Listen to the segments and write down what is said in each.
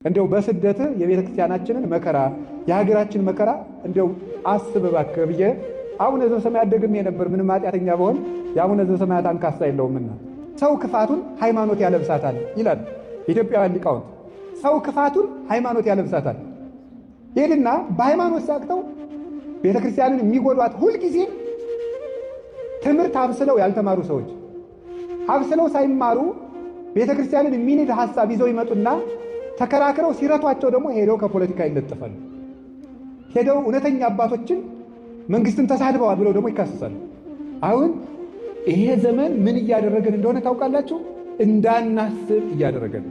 እንደው በስደት የቤተ ክርስቲያናችንን መከራ የሀገራችን መከራ እንደው አስብ እባክህ ብዬ አቡነ ዘበሰማያት ደግሜ ነበር። ምንም ኃጢአተኛ በሆን የአቡነ ዘበሰማያት አንካሳ የለውምና ሰው ክፋቱን ሃይማኖት ያለብሳታል ይላል ኢትዮጵያውያን ሊቃውንት። ሰው ክፋቱን ሃይማኖት ያለብሳታል ይልና በሃይማኖት ሳቅተው ቤተ ክርስቲያንን የሚጎዷት ሁልጊዜ ትምህርት አብስለው ያልተማሩ ሰዎች አብስለው ሳይማሩ ቤተ ክርስቲያንን የሚንድ ሐሳብ ይዘው ይመጡና ተከራክረው ሲረቷቸው ደግሞ ሄደው ከፖለቲካ ይለጠፋሉ። ሄደው እውነተኛ አባቶችን መንግስትን ተሳድበዋል ብለው ደግሞ ይካሰሳሉ። አሁን ይሄ ዘመን ምን እያደረገን እንደሆነ ታውቃላችሁ? እንዳናስብ እያደረገን።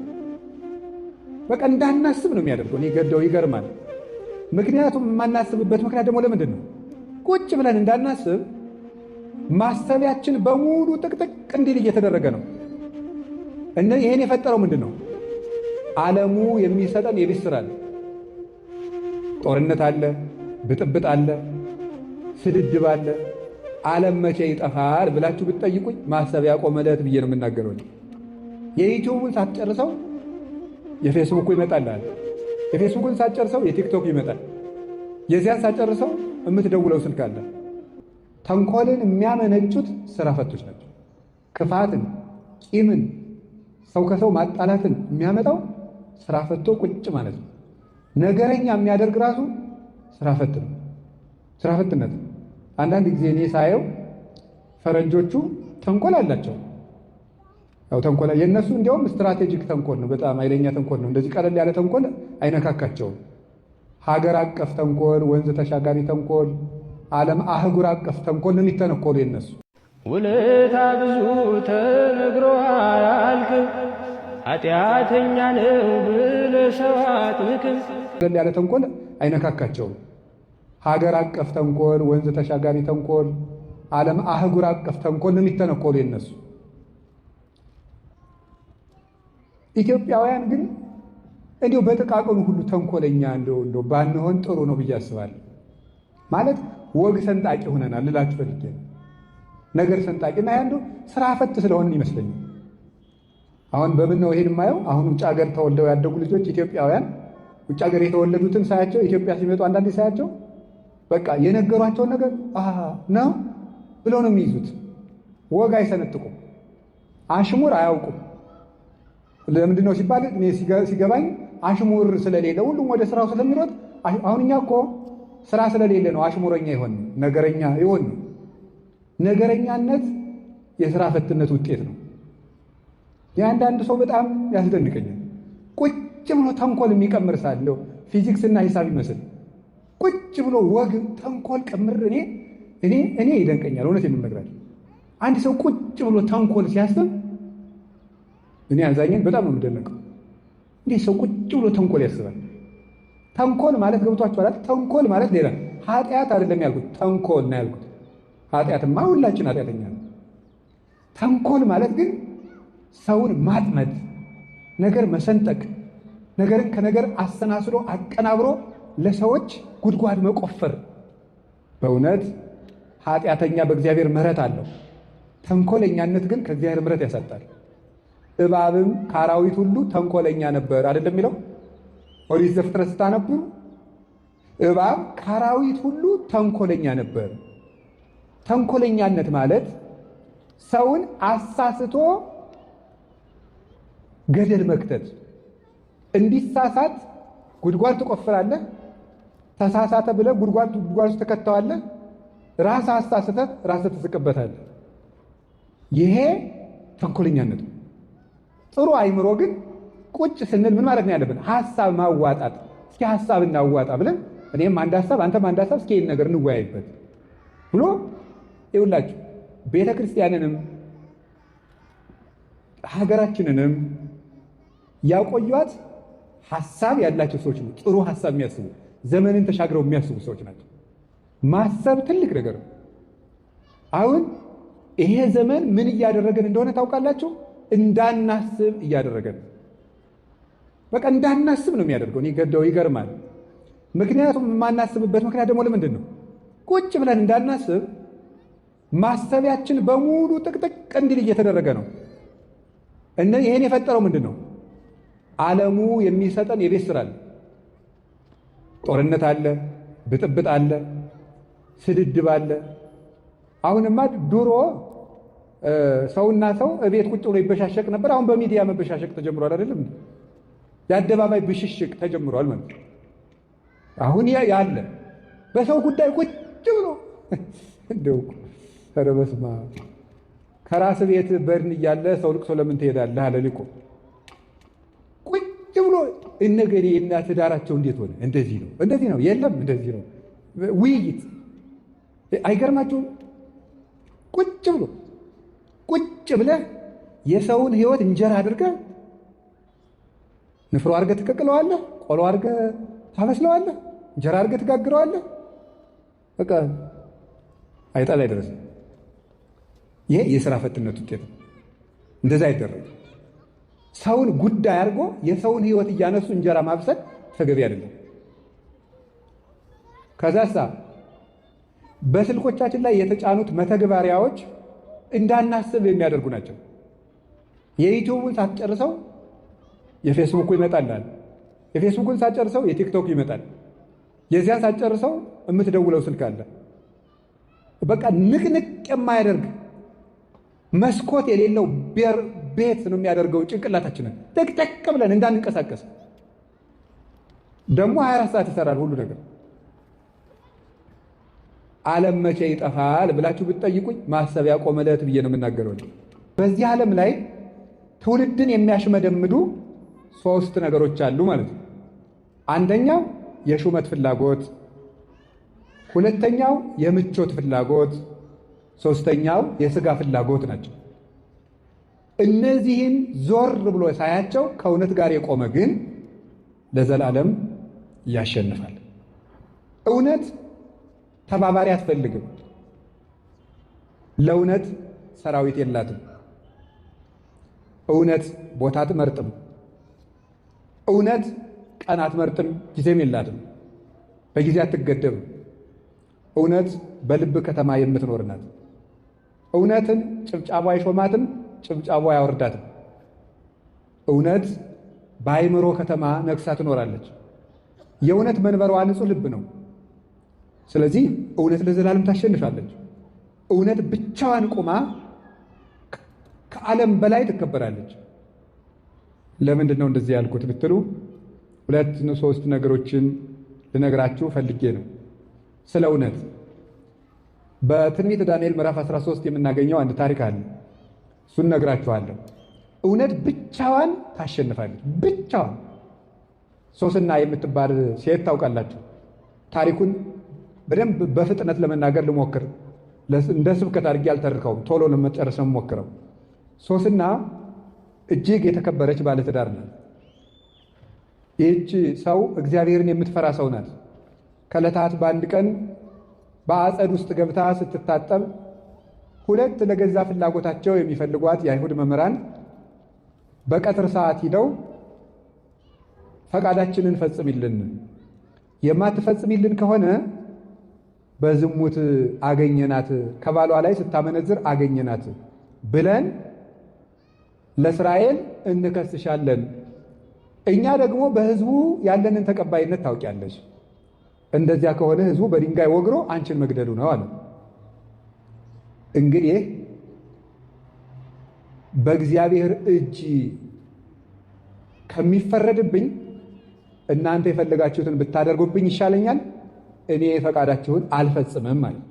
በቃ እንዳናስብ ነው የሚያደርገው። እኔ ገደው ይገርማል። ምክንያቱም የማናስብበት ምክንያት ደግሞ ለምንድን ነው? ቁጭ ብለን እንዳናስብ ማሰቢያችን በሙሉ ጥቅጥቅ እንዲል እየተደረገ ነው። ይሄን የፈጠረው ምንድን ነው? ዓለሙ የሚሰጠን የቤት ስራ አለ። ጦርነት አለ፣ ብጥብጥ አለ፣ ስድድብ አለ። ዓለም መቼ ይጠፋል ብላችሁ ብትጠይቁኝ ማሰቢያ ቆመለት ብዬ ነው የምናገረው። የዩቲዩብን ሳትጨርሰው የፌስቡኩ ይመጣል። የፌስቡክን ሳትጨርሰው የቲክቶክ ይመጣል። የዚያን ሳትጨርሰው የምትደውለው ስልክ አለ። ተንኮልን የሚያመነጩት ስራ ፈቶች ናቸው። ክፋትን፣ ቂምን፣ ሰው ከሰው ማጣላትን የሚያመጣው ስራ ፈቶ ቁጭ ማለት ነው። ነገረኛ የሚያደርግ ራሱ ስራ ፈት ነው። ስራ ፈትነት ነው። አንዳንድ ጊዜ እኔ ሳየው ፈረንጆቹ ተንኮል አላቸው። ያው ተንኮል የነሱ እንዲያውም ስትራቴጂክ ተንኮል ነው። በጣም ኃይለኛ ተንኮል ነው። እንደዚህ ቀለል ያለ ተንኮል አይነካካቸውም። ሀገር አቀፍ ተንኮል፣ ወንዝ ተሻጋሪ ተንኮል፣ ዓለም አህጉር አቀፍ ተንኮል ነው የሚተነኮሉ የነሱ። ውለታ ብዙ ተነግሮ አያልቅም፣ ኃጢአተኛ ነው ብለህ ሰው አትንቅም። ቀለል ያለ ተንኮል አይነካካቸውም። ሀገር አቀፍ ተንኮል፣ ወንዝ ተሻጋሪ ተንኮል፣ ዓለም አህጉር አቀፍ ተንኮል ነው የሚተነኮሉ የነሱ። ኢትዮጵያውያን ግን እንዲሁ በጥቃቅኑ ሁሉ ተንኮለኛ እንደው ባንሆን ጥሩ ነው ብዬ አስባለሁ። ማለት ወግ ሰንጣቂ ሆነናል ልላችሁ ፈልጌ ነው። ነገር ሰንጣቂና ያንዱ ስራ ፈት ስለሆንን ይመስለኛል። አሁን በምን ነው ይሄን የማየው? አሁን ውጭ ሀገር ተወልደው ያደጉ ልጆች ኢትዮጵያውያን ውጭ ሀገር የተወለዱትን ሳያቸው ኢትዮጵያ ሲመጡ አንዳንዴ ሳያቸው በቃ የነገሯቸውን ነገር ነው ብለው ነው የሚይዙት። ወግ አይሰነጥቁም፣ አሽሙር አያውቁም። ለምንድን ነው ሲባል እኔ ሲገባኝ አሽሙር ስለሌለ ሁሉም ወደ ስራው ስለሚሮጥ፣ አሁን እኛ እኮ ስራ ስለሌለ ነው አሽሙረኛ ይሆን ነገረኛ ይሆን። ነገረኛነት የሥራ ፈትነት ውጤት ነው። የአንዳንድ ሰው በጣም ያስደንቀኛል። ቁጭ ብሎ ተንኮል የሚቀምር ሳለው ፊዚክስና ሂሳብ ይመስል ቁጭ ብሎ ወግ ተንኮል ቀምር እኔ ይደንቀኛል። እውነት የምነግራችሁ አንድ ሰው ቁጭ ብሎ ተንኮል ሲያስብ እኔ አዛኝን በጣም ነው የምደነቀው። እንዴት ሰው ቁጭ ብሎ ተንኮል ያስባል? ተንኮል ማለት ገብቷችኋል? ተንኮል ማለት ሌላ ኃጢአት አይደለም ያልኩት፣ ተንኮል ነው ያልኩት። ኃጢአትማ ሁላችን ኃጢአተኛ ነው። ተንኮል ማለት ግን ሰውን ማጥመድ፣ ነገር መሰንጠቅ፣ ነገርን ከነገር አሰናስሎ አቀናብሮ ለሰዎች ጉድጓድ መቆፈር። በእውነት ኃጢአተኛ በእግዚአብሔር ምሕረት አለው። ተንኮለኛነት ግን ከእግዚአብሔር ምሕረት ያሳጣል። እባብም ከአራዊት ሁሉ ተንኮለኛ ነበር አይደለም የሚለው ኦሪት ዘፍጥረት ስታነቡ፣ እባብ ከአራዊት ሁሉ ተንኮለኛ ነበር። ተንኮለኛነት ማለት ሰውን አሳስቶ ገደል መክተት። እንዲሳሳት ጉድጓድ ትቆፍራለህ፣ ተሳሳተ ብለህ ጉድጓድ ውስጥ ትከተዋለህ፣ ራስህ አሳስተህ ራስህ ትስቅበታለህ። ይሄ ተንኮለኛነት ነው። ጥሩ አይምሮ ግን ቁጭ ስንል ምን ማለት ነው ያለብን? ሐሳብ ማዋጣት። እስኪ ሐሳብ እናዋጣ ብለን እኔም አንድ ሐሳብ አንተም አንድ ሐሳብ እስኪ ይሄን ነገር እንወያይበት ብሎ ይውላችሁ ቤተ ክርስቲያንንም ሀገራችንንም ያቆዩት ሐሳብ ያላቸው ሰዎች ነው። ጥሩ ሐሳብ የሚያስቡ ዘመንን ተሻግረው የሚያስቡ ሰዎች ናቸው። ማሰብ ትልቅ ነገር ነው። አሁን ይሄ ዘመን ምን እያደረገን እንደሆነ ታውቃላችሁ? እንዳናስብ እያደረገን። በቃ እንዳናስብ ነው የሚያደርገው። እኔ ገደው ይገርማል። ምክንያቱም የማናስብበት ምክንያት ደግሞ ለምንድን ነው? ቁጭ ብለን እንዳናስብ ማሰቢያችን በሙሉ ጥቅጥቅ እንዲል እየተደረገ ነው። ይሄን የፈጠረው ምንድን ነው? ዓለሙ የሚሰጠን የቤት ስራ አለ። ጦርነት አለ፣ ብጥብጥ አለ፣ ስድድብ አለ። አሁንማ ድሮ ሰውና ሰው እቤት ቁጭ ብሎ ይበሻሸቅ ነበር። አሁን በሚዲያ መበሻሸቅ ተጀምሯል አይደለም? የአደባባይ ብሽሽቅ ተጀምሯል ማለት ነው። አሁን ያለ በሰው ጉዳይ ቁጭ ብሎ እንደው ኧረ በስመ አብ ከራስ ቤት በድን እያለ ሰው ልቅሶ ለምን ትሄዳለህ አለ ሊቆ። ቁጭ ብሎ እነገሌ እና ትዳራቸው እንዴት ሆነ? እንደዚህ ነው እንደዚህ ነው፣ የለም እንደዚህ ነው ውይይት። አይገርማችሁም? ቁጭ ብሎ ቁጭ ብለህ የሰውን ህይወት እንጀራ አድርገህ ንፍሮ አድርገህ ትቀቅለዋለህ፣ ቆሎ አድርገህ ታበስለዋለህ፣ እንጀራ አድርገህ ትጋግረዋለህ። በቃ አይጣል አይደረስም። ይሄ የሥራ ፈትነት ውጤት ነው። እንደዛ አይደረግም። ሰውን ጉዳይ አድርጎ የሰውን ህይወት እያነሱ እንጀራ ማብሰል ተገቢ አይደለም። ከዛሳ በስልኮቻችን ላይ የተጫኑት መተግበሪያዎች እንዳናስብ የሚያደርጉ ናቸው። የዩቲዩብን ሳትጨርሰው የፌስቡኩ ይመጣልሃል። የፌስቡክን ሳትጨርሰው የቲክቶክ ይመጣል። የዚያን ሳትጨርሰው የምትደውለው ስልክ አለ። በቃ ንቅንቅ የማያደርግ መስኮት የሌለው ቤት ነው የሚያደርገው ጭንቅላታችንን ጠቅጠቅ ብለን እንዳንንቀሳቀስ። ደግሞ 24 ሰዓት ይሰራል ሁሉ ነገር። ዓለም መቼ ይጠፋል ብላችሁ ብትጠይቁኝ ማሰቢያ ቆመለት ብዬ ነው የምናገረው። በዚህ ዓለም ላይ ትውልድን የሚያሽመደምዱ 3 ነገሮች አሉ ማለት ነው። አንደኛው የሹመት ፍላጎት፣ ሁለተኛው የምቾት ፍላጎት፣ ሶስተኛው የሥጋ ፍላጎት ናቸው። እነዚህን ዞር ብሎ ሳያቸው ከእውነት ጋር የቆመ ግን ለዘላለም ያሸንፋል። እውነት ተባባሪ አትፈልግም። ለእውነት ሰራዊት የላትም። እውነት ቦታ አትመርጥም። እውነት ቀን አትመርጥም፣ ጊዜም የላትም። በጊዜ አትገደብም። እውነት በልብ ከተማ የምትኖር ናት። እውነትን ጭብጫቧ አይሾማትም፣ ጭብጫቧ አያወርዳትም። እውነት በአይምሮ ከተማ ነግሳ ትኖራለች። የእውነት መንበሯ ንጹሕ ልብ ነው። ስለዚህ እውነት ለዘላለም ታሸንፋለች። እውነት ብቻዋን ቆማ ከዓለም በላይ ትከበራለች። ለምንድን ነው እንደዚህ ያልኩት ብትሉ 2-3 ነገሮችን ልነግራችሁ ፈልጌ ነው። ስለ እውነት በትንቢተ ዳንኤል ምዕራፍ 13 የምናገኘው አንድ ታሪክ አለ። እሱን ነግራችኋለሁ። እውነት ብቻዋን ታሸንፋለች። ብቻዋን። ሶስና የምትባል ሴት ታውቃላችሁ። ታሪኩን በደንብ በፍጥነት ለመናገር ልሞክር። እንደ ስብከት አድርጌ አልተርከውም፣ ቶሎ ለመጨረስ ነው የምሞክረው። ሶስና እጅግ የተከበረች ባለትዳር ናት። ይህች ሰው እግዚአብሔርን የምትፈራ ሰው ናት። ከዕለታት በአንድ ቀን በአጸድ ውስጥ ገብታ ስትታጠብ 2 ለገዛ ፍላጎታቸው የሚፈልጓት የአይሁድ መምህራን በቀትር ሰዓት ሂደው ፈቃዳችንን ፈጽሚልን፣ የማትፈጽሚልን ከሆነ በዝሙት አገኘናት፣ ከባሏ ላይ ስታመነዝር አገኘናት ብለን ለእስራኤል እንከስሻለን። እኛ ደግሞ በሕዝቡ ያለንን ተቀባይነት ታውቂያለሽ። እንደዚያ ከሆነ ሕዝቡ በድንጋይ ወግሮ አንቺን መግደሉ ነው አለ። እንግዲህ በእግዚአብሔር እጅ ከሚፈረድብኝ እናንተ የፈለጋችሁትን ብታደርጉብኝ ይሻለኛል፣ እኔ ፈቃዳችሁን አልፈጽምም ማለት።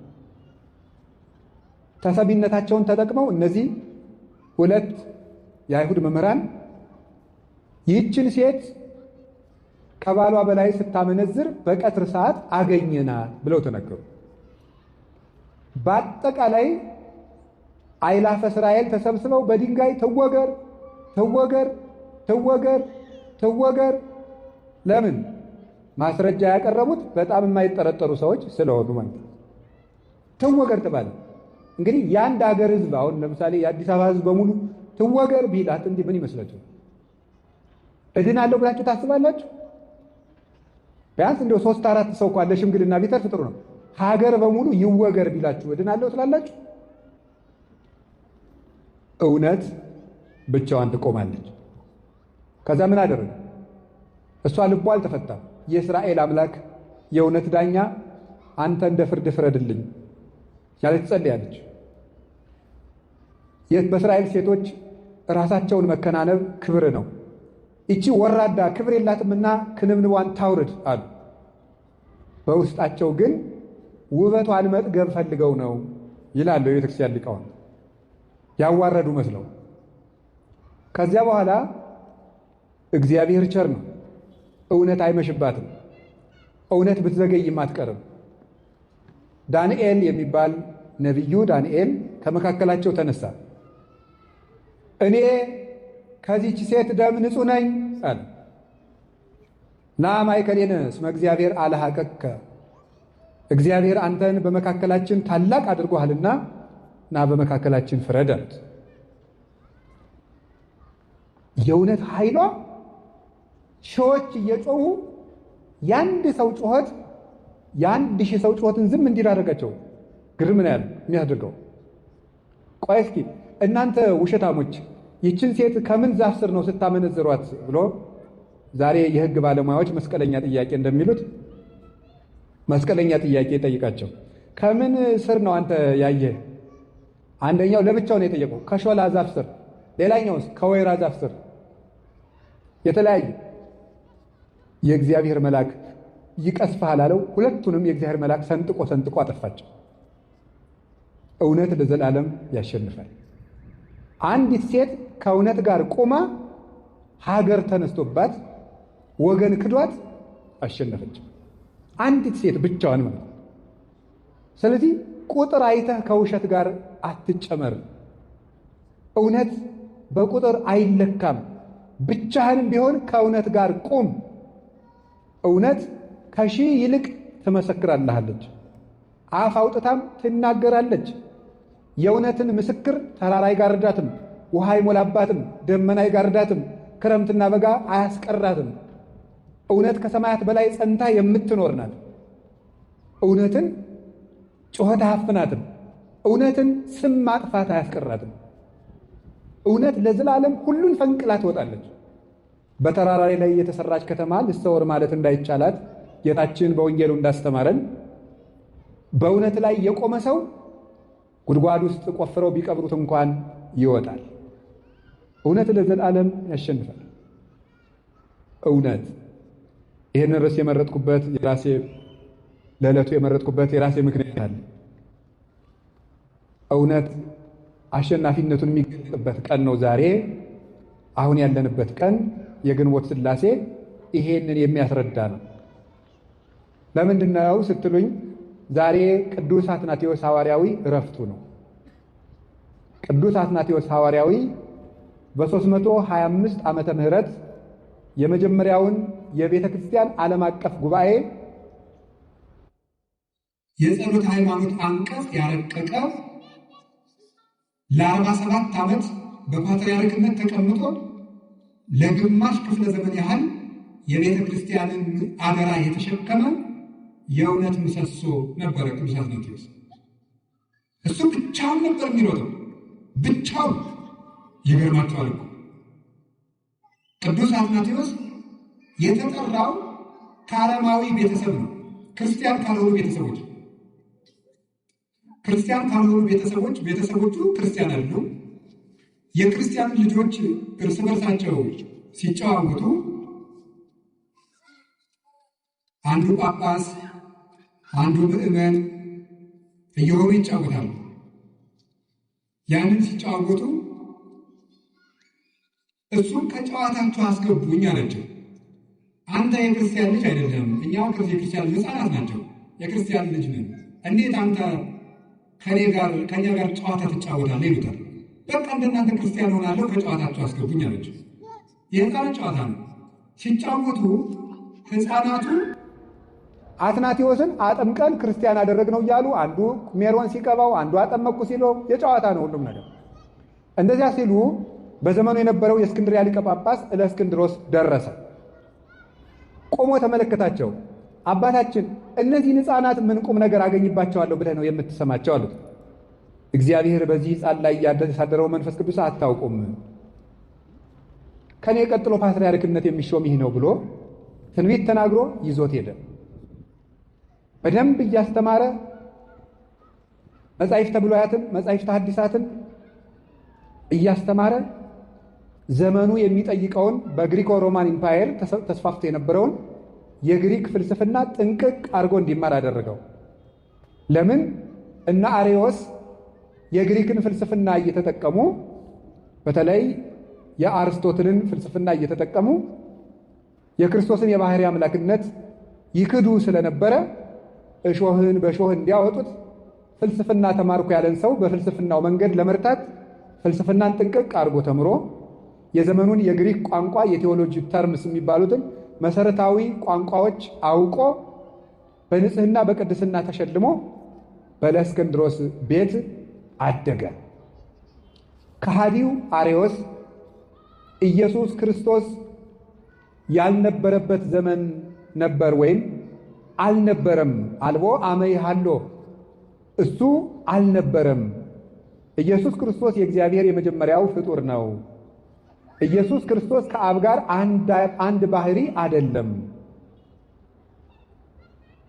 ተሰሚነታቸውን ተጠቅመው እነዚህ 2 የአይሁድ መምህራን ይህችን ሴት ከባሏ በላይ ስታመነዝር በቀትር ሰዓት አገኘናት ብለው ተነገሩ። በአጠቃላይ አእላፈ እስራኤል ተሰብስበው በድንጋይ ትወገር ትወገር ትወገር ትወገር። ለምን? ማስረጃ ያቀረቡት በጣም የማይጠረጠሩ ሰዎች ስለሆኑ ማለት ነው። ትወገር ተባለ። እንግዲህ የአንድ ሀገር ሕዝብ አሁን ለምሳሌ የአዲስ አበባ ሕዝብ በሙሉ ትወገር ቢላት እንዲህ ምን ይመስላችሁ? እድናለሁ ብላችሁ ታስባላችሁ? ቢያንስ እንደው 3-4 ሰው እንኳን ለሽምግልና ቢተርፍ ጥሩ ነው። ሀገር በሙሉ ይወገር ቢላችሁ እድናለሁ ትላላችሁ? እውነት ብቻዋን ትቆማለች። ከዛ ምን አደረገ? እሷ ልቧ አልተፈታም። የእስራኤል አምላክ የእውነት ዳኛ አንተ እንደ ፍርድ ፍረድልኝ ያለች ትጸልያለች። በእስራኤል ሴቶች ራሳቸውን መከናነብ ክብር ነው። ይቺ ወራዳ ክብር የላትምና ክንብንቧን ታውርድ አሉ። በውስጣቸው ግን ውበቷን መጥገብ ፈልገው ነው ይላሉ የቤተክርስቲያን ሊቃውንት፣ ያዋረዱ መስለው። ከዚያ በኋላ እግዚአብሔር ቸር ነው፣ እውነት አይመሽባትም፣ እውነት ብትዘገይም አትቀርም። ዳንኤል የሚባል ነቢዩ ዳንኤል ከመካከላቸው ተነሳ። እኔ ከዚች ሴት ደም ንጹሕ ነኝ አለ። ና ማእከሌነ እስመ እግዚአብሔር አልሐቀከ፣ እግዚአብሔር አንተን በመካከላችን ታላቅ አድርጎሃልና ና በመካከላችን ፍረድ አሉት። የእውነት ኃይሏ ሺዎች እየጮሁ የአንድ ሰው ጩኸት የአንድ ሺህ ሰው ጩኸትን ዝም እንዲላደረጋቸው ግርም ነው ያለ የሚያደርገው። ቆይ እስኪ እናንተ ውሸታሞች ይችን ሴት ከምን ዛፍ ስር ነው ስታመነዝሯት ብሎ ዛሬ የሕግ ባለሙያዎች መስቀለኛ ጥያቄ እንደሚሉት መስቀለኛ ጥያቄ ጠይቃቸው። ከምን ስር ነው አንተ ያየህ? አንደኛው ለብቻው ነው የጠየቀው፣ ከሾላ ዛፍ ስር፣ ሌላኛውስ ከወይራ ዛፍ ስር። የተለያየ የእግዚአብሔር መልአክ ይቀስፍሃል አለው። ሁለቱንም የእግዚአብሔር መልአክ ሰንጥቆ ሰንጥቆ አጠፋቸው። እውነት ለዘላለም ያሸንፋል። አንዲት ሴት ከእውነት ጋር ቆማ ሀገር ተነስቶባት ወገን ክዷት አሸነፈች። አንዲት ሴት ብቻዋን ማለት ነው። ስለዚህ ቁጥር አይተህ ከውሸት ጋር አትጨመር። እውነት በቁጥር አይለካም። ብቻህንም ቢሆን ከእውነት ጋር ቁም። እውነት ከሺህ ይልቅ ትመሰክራለች፣ አፍ አውጥታም ትናገራለች። የእውነትን ምስክር ተራራ አይጋርዳትም፣ ውሃ አይሞላባትም፣ ደመና አይጋርዳትም፣ ክረምትና በጋ አያስቀራትም። እውነት ከሰማያት በላይ ጸንታ የምትኖር ናት። እውነትን ጩኸት አያፍናትም። እውነትን ስም ማጥፋት አያስቀራትም። እውነት ለዘላለም ሁሉን ፈንቅላ ትወጣለች። በተራራ ላይ የተሰራች ከተማ ልትሰወር ማለት እንዳይቻላት ጌታችን በወንጌሉ እንዳስተማረን በእውነት ላይ የቆመ ሰው ጉድጓድ ውስጥ ቆፍረው ቢቀብሩት እንኳን ይወጣል። እውነት ለዘላለም ያሸንፋል። እውነት ይህንን ርዕስ የመረጥኩበት የራሴ ለዕለቱ የመረጥኩበት የራሴ ምክንያት አለ። እውነት አሸናፊነቱን የሚገልጽበት ቀን ነው ዛሬ። አሁን ያለንበት ቀን የግንቦት ሥላሴ ይሄንን የሚያስረዳ ነው። ለምንድን ነው ስትሉኝ፣ ዛሬ ቅዱስ አትናቴዎስ ሐዋርያዊ ዕረፍቱ ነው። ቅዱስ አትናቴዎስ ሐዋርያዊ በ325 ዓመተ ምህረት የመጀመሪያውን የቤተ ክርስቲያን ዓለም አቀፍ ጉባኤ የጸሎት ሃይማኖት አንቀጽ ያረቀቀ ለ47 ዓመት በፓትርያርክነት ተቀምጦ ለግማሽ ክፍለ ዘመን ያህል የቤተ ክርስቲያንን አደራ የተሸከመ የእውነት ምሰሶ ነበረ ቅዱስ አትናቴዎስ። እሱ ብቻውን ነበር የሚሮጠው፣ ብቻውን። ይገርማቸዋል እኮ ቅዱስ አትናቴዎስ የተጠራው ከዓለማዊ ቤተሰብ ነው። ክርስቲያን ካልሆኑ ቤተሰቦች ቤተሰቦቹ ክርስቲያን አይደሉም። የክርስቲያን ልጆች እርስ በርሳቸው ሲጨዋወቱ አንዱ ጳጳስ አንዱ ምዕመን እየሆኑ ይጫወታሉ። ያንን ሲጫወቱ እሱም ከጨዋታቸው አስገቡኝ አላቸው። አንተ የክርስቲያን ልጅ አይደለም፣ እኛው የክርስቲያን ሕፃናት ናቸው፣ የክርስቲያን ልጅ ነን። እንዴት አንተ ከኛ ጋር ጨዋታ ትጫወታለህ? ይሉታል። በቃ እንደናንተ ክርስቲያን ሆናለሁ፣ ከጨዋታቸው አስገቡኝ አላቸው። የሕፃናት ጨዋታ ነው። ሲጫወቱ ሕፃናቱ አትናቴዎስን አጥምቀን ክርስቲያን አደረግነው እያሉ አንዱ ሜሮን ሲቀባው፣ አንዱ አጠመቅኩ ሲለው የጨዋታ ነው ሁሉም ነገር። እንደዚያ ሲሉ በዘመኑ የነበረው የእስክንድርያ ሊቀ ጳጳስ እለእስክንድሮስ ደረሰ። ቆሞ ተመለከታቸው። አባታችን እነዚህን ሕፃናት ምን ቁም ነገር አገኝባቸዋለሁ ብለህ ነው የምትሰማቸው? አሉት። እግዚአብሔር በዚህ ሕፃን ላይ ያሳደረው መንፈስ ቅዱስ አታውቁም። ከኔ ቀጥሎ ፓትርያርክነት የሚሾም ይህ ነው ብሎ ትንቢት ተናግሮ ይዞት ሄደ። በደንብ እያስተማረ መጻሕፍተ ብሉያትን መጻሕፍተ ሐዲሳትን እያስተማረ ዘመኑ የሚጠይቀውን በግሪኮ ሮማን ኢምፓየር ተስፋፍቶ የነበረውን የግሪክ ፍልስፍና ጥንቅቅ አድርጎ እንዲማር አደረገው። ለምን? እነ አርዮስ የግሪክን ፍልስፍና እየተጠቀሙ በተለይ የአርስቶትልን ፍልስፍና እየተጠቀሙ የክርስቶስን የባህሪ አምላክነት ይክዱ ስለነበረ እሾህን በሾህ እንዲያወጡት ፍልስፍና ተማርኩ ያለን ሰው በፍልስፍናው መንገድ ለመርታት ፍልስፍናን ጥንቅቅ አድርጎ ተምሮ የዘመኑን የግሪክ ቋንቋ የቴዎሎጂ ተርምስ የሚባሉትን መሰረታዊ ቋንቋዎች አውቆ በንጽህና በቅድስና ተሸልሞ በእስክንድሮስ ቤት አደገ። ከሃዲው አርዮስ ኢየሱስ ክርስቶስ ያልነበረበት ዘመን ነበር ወይም አልነበረም። አልቦ አመ ይሃሎ፣ እሱ አልነበረም። ኢየሱስ ክርስቶስ የእግዚአብሔር የመጀመሪያው ፍጡር ነው። ኢየሱስ ክርስቶስ ከአብ ጋር አንድ ባህሪ አይደለም።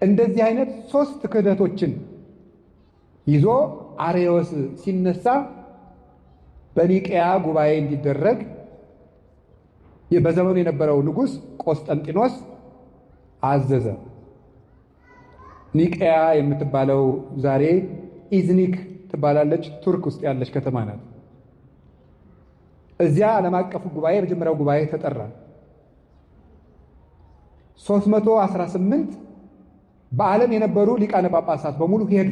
እንደዚህ አይነት ሶስት ክህደቶችን ይዞ አርዮስ ሲነሳ በኒቅያ ጉባኤ እንዲደረግ በዘመኑ የነበረው ንጉሥ ቆስጠንጢኖስ አዘዘ። ኒቅያ የምትባለው ዛሬ ኢዝኒክ ትባላለች፣ ቱርክ ውስጥ ያለች ከተማ ናት። እዚያ ዓለም አቀፉ ጉባኤ የመጀመሪያው ጉባኤ ተጠራ። 318 በዓለም የነበሩ ሊቃነ ጳጳሳት በሙሉ ሄዱ።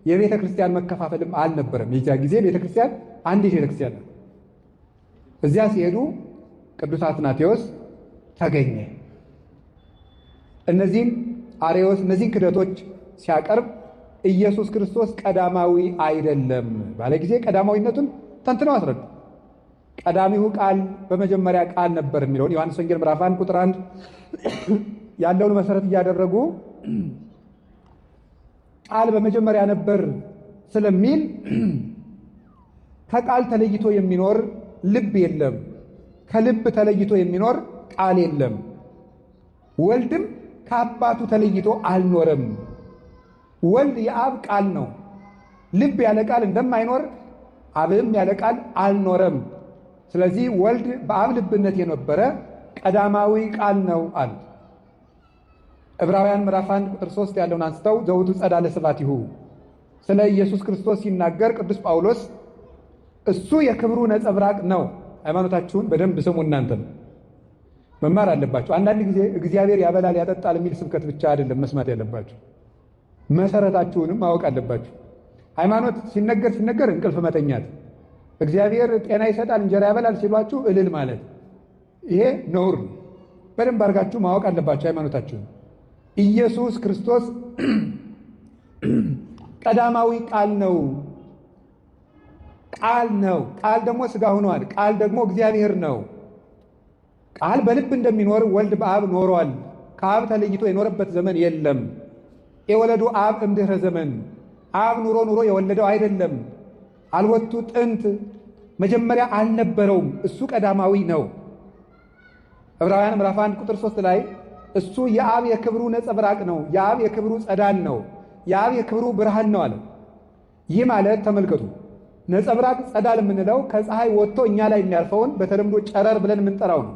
የቤተ ክርስቲያን መከፋፈልም አልነበረም። የዚያ ጊዜ ቤተ ክርስቲያን አንዲት ቤተ ክርስቲያን ናት። እዚያ ሲሄዱ ቅዱስ አትናቴዎስ ተገኘ። እነዚህን ክደቶች ሲያቀርብ ኢየሱስ ክርስቶስ ቀዳማዊ አይደለም ባለ ጊዜ ቀዳማዊነቱን ተንትነው አስረዱ። ቀዳሚው ቃል በመጀመሪያ ቃል ነበር የሚለውን ዮሐንስ ወንጌል ምዕራፍ 1 ቁጥር 1 ያለውን መሰረት እያደረጉ ቃል በመጀመሪያ ነበር ስለሚል ከቃል ተለይቶ የሚኖር ልብ የለም፣ ከልብ ተለይቶ የሚኖር ቃል የለም። ወልድም ከአባቱ ተለይቶ አልኖረም። ወልድ የአብ ቃል ነው። ልብ ያለ ቃል እንደማይኖር አብም ያለ ቃል አልኖረም። ስለዚህ ወልድ በአብ ልብነት የነበረ ቀዳማዊ ቃል ነው አሉ። ዕብራውያን ምዕራፍ 1 ቁጥር 3 ያለውን አንስተው ዘውቱ ጸዳለ ስብሐቲሁ ስለ ኢየሱስ ክርስቶስ ሲናገር ቅዱስ ጳውሎስ እሱ የክብሩ ነጸብራቅ ነው። ሃይማኖታችሁን በደንብ ስሙ። እናንተም መማር አለባችሁ። አንዳንድ ጊዜ እግዚአብሔር ያበላል ያጠጣል የሚል ስብከት ብቻ አይደለም መስማት ያለባችሁ፣ መሰረታችሁንም ማወቅ አለባችሁ። ሃይማኖት ሲነገር እንቅልፍ መተኛት፣ እግዚአብሔር ጤና ይሰጣል እንጀራ ያበላል ሲሏችሁ እልል ማለት፣ ይሄ ነውር። በደንብ አድርጋችሁ ማወቅ አለባችሁ ሃይማኖታችሁን። ኢየሱስ ክርስቶስ ቀዳማዊ ቃል ነው። ቃል ነው። ቃል ደግሞ ሥጋ ሆኗል። ቃል ደግሞ እግዚአብሔር ነው። ቃል በልብ እንደሚኖር ወልድ በአብ ኖሯል። ከአብ ተለይቶ የኖረበት ዘመን የለም። የወለዱ አብ እምድኅረ ዘመን፣ አብ ኑሮ የወለደው አይደለም። አልወቱ ጥንት፣ መጀመሪያ አልነበረውም። እሱ ቀዳማዊ ነው። ዕብራውያን ምዕራፍ 1 ቁጥር 3 ላይ እሱ የአብ የክብሩ ነጸብራቅ ነው፣ የአብ የክብሩ ጸዳል ነው፣ የአብ የክብሩ ብርሃን ነው አለ። ይህ ማለት ተመልከቱ፣ ነጸብራቅ ጸዳል የምንለው ከፀሐይ ወጥቶ እኛ ላይ የሚያርፈውን በተለምዶ ጨረር ብለን የምንጠራው ነው።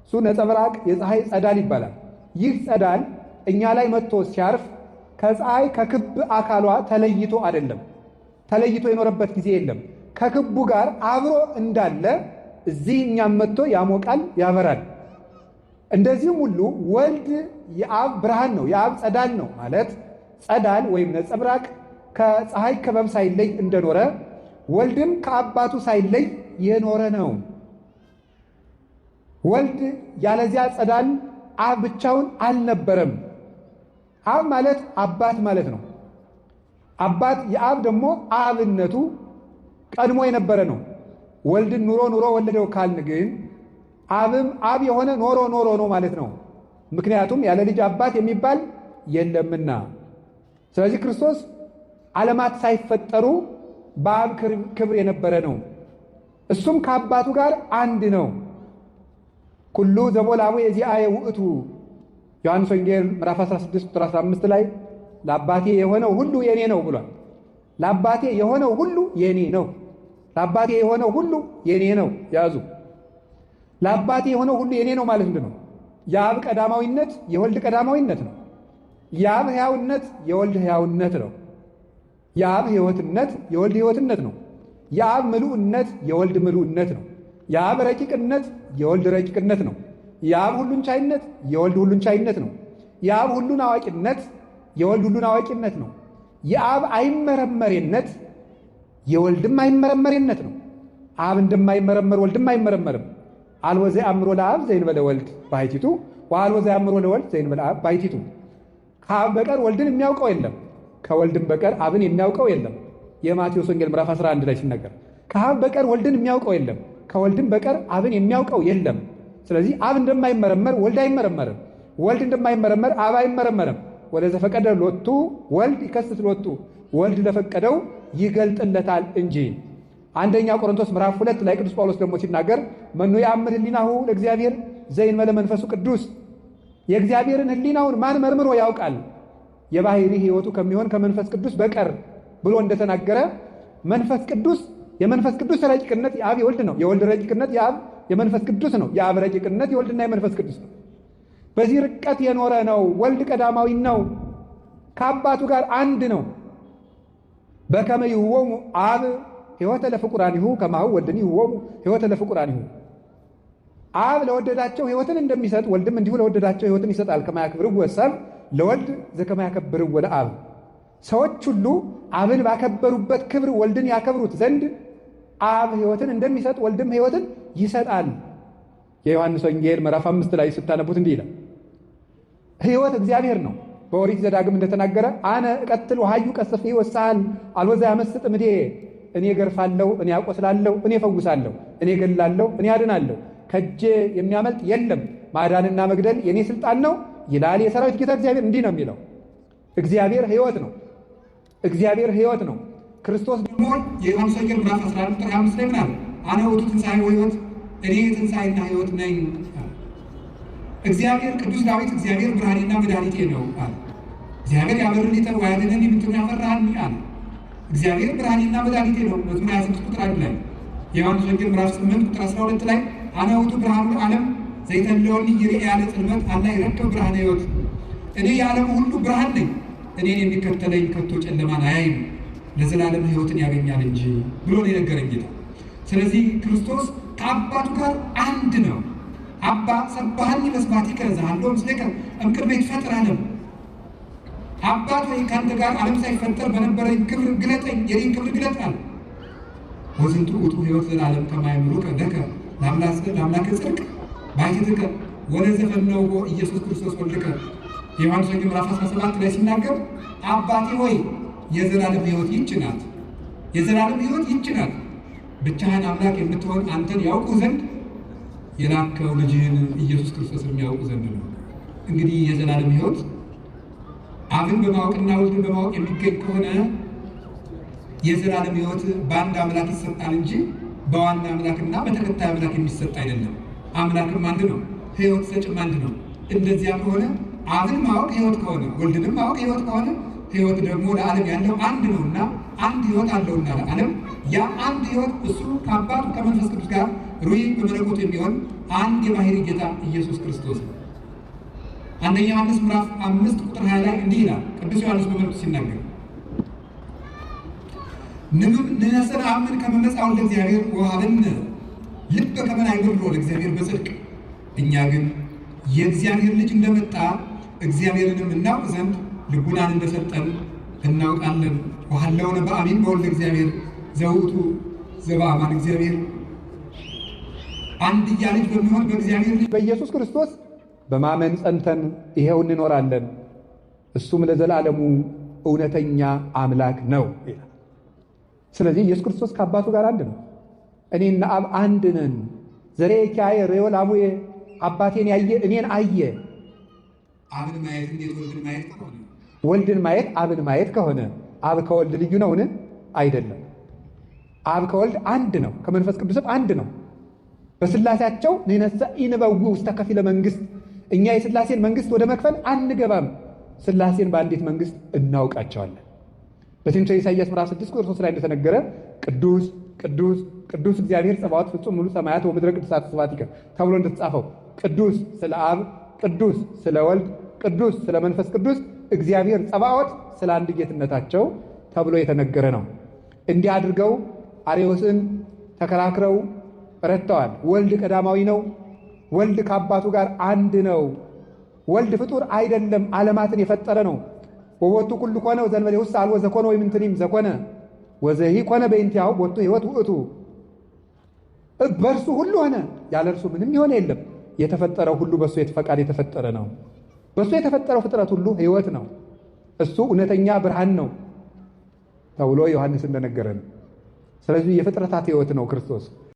እሱ ነጸብራቅ የፀሐይ ጸዳል ይባላል። ይህ ጸዳል እኛ ላይ መጥቶ ሲያርፍ ከፀሐይ ከክብ አካሏ ተለይቶ አይደለም፣ ተለይቶ የኖረበት ጊዜ የለም። ከክቡ ጋር አብሮ እንዳለ እዚህ እኛም መጥቶ ያሞቃል፣ ያበራል። እንደዚህም ሁሉ ወልድ የአብ ብርሃን ነው፣ የአብ ጸዳል ነው ማለት ጸዳል ወይም ነጸብራቅ ከፀሐይ ክበብ ሳይለይ እንደኖረ ወልድም ከአባቱ ሳይለይ የኖረ ነው። ወልድ ያለዚያ ጸዳል አብ ብቻውን አልነበረም። አብ ማለት አባት ማለት ነው። አባት የአብ ደግሞ አብነቱ ቀድሞ የነበረ ነው። ወልድን ኑሮ ወለደው ካልን ግን አብም አብ የሆነ ኖሮ ነው ማለት ነው። ምክንያቱም ያለ ልጅ አባት የሚባል የለምና። ስለዚህ ክርስቶስ ዓለማት ሳይፈጠሩ በአብ ክብር የነበረ ነው። እሱም ከአባቱ ጋር አንድ ነው። ኩሉ ዘቦላሙ የዚአየ ውእቱ ዮሐንስ ወንጌል ምዕራፍ 16 ቁጥር 15 ላይ ለአባቴ የሆነው ሁሉ የኔ ነው ብሏል። ለአባቴ የሆነው ሁሉ የኔ ነው። ለአባቴ የሆነው ሁሉ የኔ ነው። ያዙ። ለአባቴ የሆነው ሁሉ የኔ ነው ማለት ምንድን ነው? የአብ ቀዳማዊነት የወልድ ቀዳማዊነት ነው። የአብ ሕያውነት የወልድ ሕያውነት ነው። የአብ ሕይወትነት የወልድ ሕይወትነት ነው። የአብ ምሉዕነት የወልድ ምሉዕነት ነው። የአብ ረቂቅነት የወልድ ረቂቅነት ነው። የአብ ሁሉን ቻይነት የወልድ ሁሉን ቻይነት ነው። የአብ ሁሉን አዋቂነት የወልድ ሁሉን አዋቂነት ነው። የአብ አይመረመሬነት የወልድም አይመረመሬነት ነው። አብ እንደማይመረመር ወልድም አይመረመርም። አልቦ ዘየአምሮ ለአብ ዘእንበለ ወልድ ባሕቲቱ ወአልቦ ዘየአምሮ ለወልድ ዘእንበለ አብ ባሕቲቱ። ከአብ በቀር ወልድን የሚያውቀው የለም፣ ከወልድም በቀር አብን የሚያውቀው የለም። የማቴዎስ ወንጌል ምዕራፍ 11 ላይ ሲናገር ከአብ በቀር ወልድን የሚያውቀው የለም፣ ከወልድም በቀር አብን የሚያውቀው የለም። ስለዚህ አብ እንደማይመረመር ወልድ አይመረመርም፣ ወልድ እንደማይመረመር አብ አይመረመርም። ወለዘፈቀደ ሎቱ ወልድ ይከስት ሎቱ፣ ወልድ ለፈቀደው ይገልጥለታል እንጂ። አንደኛ ቆሮንቶስ ምዕራፍ 2 ላይ ቅዱስ ጳውሎስ ደግሞ ሲናገር መኑ ያምር ህሊናሁ ለእግዚአብሔር ዘእንበለ መንፈሱ ቅዱስ፣ የእግዚአብሔርን ህሊናውን ማን መርምሮ ያውቃል የባህሪ ሕይወቱ ከሚሆን ከመንፈስ ቅዱስ በቀር ብሎ እንደተናገረ መንፈስ ቅዱስ የመንፈስ ቅዱስ ረቂቅነት የአብ የወልድ ነው። የወልድ ረቂቅነት የአብ የመንፈስ ቅዱስ ነው። የአብ ረቂቅነት የወልድና የመንፈስ ቅዱስ ነው። በዚህ ርቀት የኖረ ነው። ወልድ ቀዳማዊ ነው። ከአባቱ ጋር አንድ ነው። በከመ ይሁቦሙ አብ ሕይወተ ለፍቁራኒሁ ከማሁ ወልድኒ ይሁቦሙ ሕይወተ ለፍቁራኒሁ። አብ ለወደዳቸው ሕይወትን እንደሚሰጥ ወልድም እንዲሁ ለወደዳቸው ሕይወትን ይሰጣል። ከመ ያክብርዎ ሰብእ ለወልድ ዘከመ ያከብርዎ ለአብ። ሰዎች ሁሉ አብን ባከበሩበት ክብር ወልድን ያከብሩት ዘንድ አብ ሕይወትን እንደሚሰጥ ወልድም ሕይወትን ይሰጣል። የዮሐንስ ወንጌል ምዕራፍ 5 ላይ ስታነቡት እንዲህ ይላል፣ ሕይወት እግዚአብሔር ነው። በኦሪት ዘዳግም እንደተናገረ አነ እቀትል ወሐዩ ቀስፍ ወሳል አልቦ ዘያመስጥ እምኔ፣ እኔ ገርፋለሁ፣ እኔ አቆስላለሁ፣ እኔ ፈውሳለሁ፣ እኔ ገላለሁ፣ እኔ አድናለሁ፣ ከእጄ የሚያመልጥ የለም፣ ማዳንና መግደል የእኔ ስልጣን ነው ይላል የሰራዊት ጌታ እግዚአብሔር። እንዲህ ነው የሚለው። እግዚአብሔር ሕይወት ነው። እግዚአብሔር ሕይወት ነው። ክርስቶስ ደግሞ የዮሐንስ ወንጌል ምዕራፍ 11 ቁጥር 5 ላይ ምን አለ? አነ ውእቱ ትንሣኤ ወሕይወት፣ እኔ ትንሣኤና ሕይወት ነኝ። እግዚአብሔር ቅዱስ ዳዊት እግዚአብሔር ብርሃኔና መድኃኒቴ ነው አለ። እግዚአብሔር ያበርህልኝ ወያድኅነኒ እምንትኑ ያፈራህኒ አለ። እግዚአብሔር ብርሃኔና መድኃኒቴ ነው። መዝሙር 26 ቁጥር 1 ላይ የዮሐንስ ወንጌል ምዕራፍ 8 ቁጥር 12 ላይ አነ ውእቱ ብርሃኑ ዓለም ዘይተለወኒ ይርኤ ያለ ጽልመት አላ ይረክብ ብርሃነ ሕይወት፣ እኔ የዓለሙ ሁሉ ብርሃን ነኝ፣ እኔን የሚከተለኝ ከቶ ጨለማን አያይም ለዘላለም ሕይወትን ያገኛል እንጂ ብሎ ነው የነገረኝ ጌታ። ስለዚህ ክርስቶስ ከአባቱ ጋር አንድ ነው። አባ ሰባህኒ በስማቲከ ዘሃሎ ምስሌከ እምቅድመ ይትፈጠር ዓለም። አባት ወይ ከአንተ ጋር ዓለም ሳይፈጠር በነበረኝ ክብር ግለጠኝ፣ የኔን ክብር ግለጥ አለ። ወዝንቱ ውእቱ ሕይወት ዘላለም ከማይምሩከ ለከ ለአምላከ ጽድቅ ባሕቲትከ ወለዘፈነውዎ ኢየሱስ ክርስቶስ ወልድከ። የዮሐንስ ወንጌል ምዕራፍ 17 ላይ ሲናገር አባቴ ሆይ የዘላለም ሕይወት ይህች ናት፣ የዘላለም ሕይወት ይህች ናት፣ ብቻህን አምላክ የምትሆን አንተን ያውቁ ዘንድ የላከው ልጅህን ኢየሱስ ክርስቶስ የሚያውቁ ዘንድ ነው። እንግዲህ የዘላለም ሕይወት አብን በማወቅና ወልድን በማወቅ የሚገኝ ከሆነ የዘላለም ሕይወት በአንድ አምላክ ይሰጣል እንጂ በዋና አምላክና በተከታይ አምላክ የሚሰጥ አይደለም። አምላክም አንድ ነው፣ ሕይወት ሰጭም አንድ ነው። እንደዚያ ከሆነ አብን ማወቅ ሕይወት ከሆነ ወልድንም ማወቅ ሕይወት ከሆነ ሕይወት ደግሞ ለዓለም ያለው አንድ ነውና አንድ ሕይወት አለውና ለዓለም ያ አንድ ሕይወት እሱ ከአባቱ ከመንፈስ ቅዱስ ጋር ሩይ በመለኮት የሚሆን አንድ የባሕሪ ጌታ ኢየሱስ ክርስቶስ ነው። አንደኛ ዮሐንስ ምዕራፍ 5 ቁጥር 20 ላይ እንዲህ ይላል ቅዱስ ዮሐንስ በመልእክቱ ሲናገር ንነሰ ነአምን ከመ መጽአ ወልደ እግዚአብሔር ወሀበነ ልበ ከመ ናይብሮ ለእግዚአብሔር በጽድቅ። እኛ ግን የእግዚአብሔር ልጅ እንደመጣ እግዚአብሔርንም እናውቅ ዘንድ ልቡናን እንደሰጠን እናውቃለን። ወሀለውነ በአሚን በወልደ እግዚአብሔር ዘውእቱ ዘበአማን እግዚአብሔር። አንድያ ልጅ በሚሆን በእግዚአብሔር ልጅ በኢየሱስ ክርስቶስ በማመን ጸንተን ይሄው እንኖራለን። እሱም ለዘላለሙ እውነተኛ አምላክ ነው ይላል። ስለዚህ ኢየሱስ ክርስቶስ ከአባቱ ጋር አንድ ነው። እኔና አብ አንድ ነን። ዘሬ ኪያየ ርዮ ላሙዬ፣ አባቴን ያየ እኔን አየ። አብን ማየት እንዴት ወልድን ማየት ከሆነ ወልድን ማየት አብን ማየት ከሆነ አብ ከወልድ ልዩ ነውን? አይደለም። አብ ከወልድ አንድ ነው፣ ከመንፈስ ቅዱስም አንድ ነው። በስላሴያቸው ነነሳ ኢንበው ውስተ ከፊለ መንግስት፣ እኛ የስላሴን መንግስት ወደ መክፈል አንገባም፣ ስላሴን በአንዲት መንግስት እናውቃቸዋለን። በትንቢተ ኢሳይያስ ምዕራፍ 6 ቁጥር 3 ላይ እንደተነገረ ቅዱስ ቅዱስ ቅዱስ እግዚአብሔር ጸባዖት ፍጹም ሙሉ ሰማያት ወምድረ ቅዱሳት ስብሐቲከ ተብሎ እንደተጻፈው ቅዱስ ስለ አብ፣ ቅዱስ ስለ ወልድ፣ ቅዱስ ስለ መንፈስ ቅዱስ እግዚአብሔር ጸባዖት ስለ አንድ ጌትነታቸው ተብሎ የተነገረ ነው። እንዲህ አድርገው አርዮስን ተከራክረው ረድተዋል። ወልድ ቀዳማዊ ነው። ወልድ ከአባቱ ጋር አንድ ነው። ወልድ ፍጡር አይደለም፣ ዓለማትን የፈጠረ ነው። ወቦቱ ኩሉ ኮነ ወዘእንበሌሁ አልቦ ዘኮነ ወይምንትኒም ዘኮነ ወዘሂ ኮነ በእንቲአሁ ቦቱ ሕይወት ውእቱ። በእርሱ ሁሉ ሆነ፣ ያለ እርሱ ምንም የሆነ የለም። የተፈጠረው ሁሉ በእሱ ፈቃድ የተፈጠረ ነው። በእሱ የተፈጠረው ፍጥረት ሁሉ ሕይወት ነው። እሱ እውነተኛ ብርሃን ነው ተብሎ ዮሐንስ እንደነገረን። ስለዚህ የፍጥረታት ሕይወት ነው ክርስቶስ።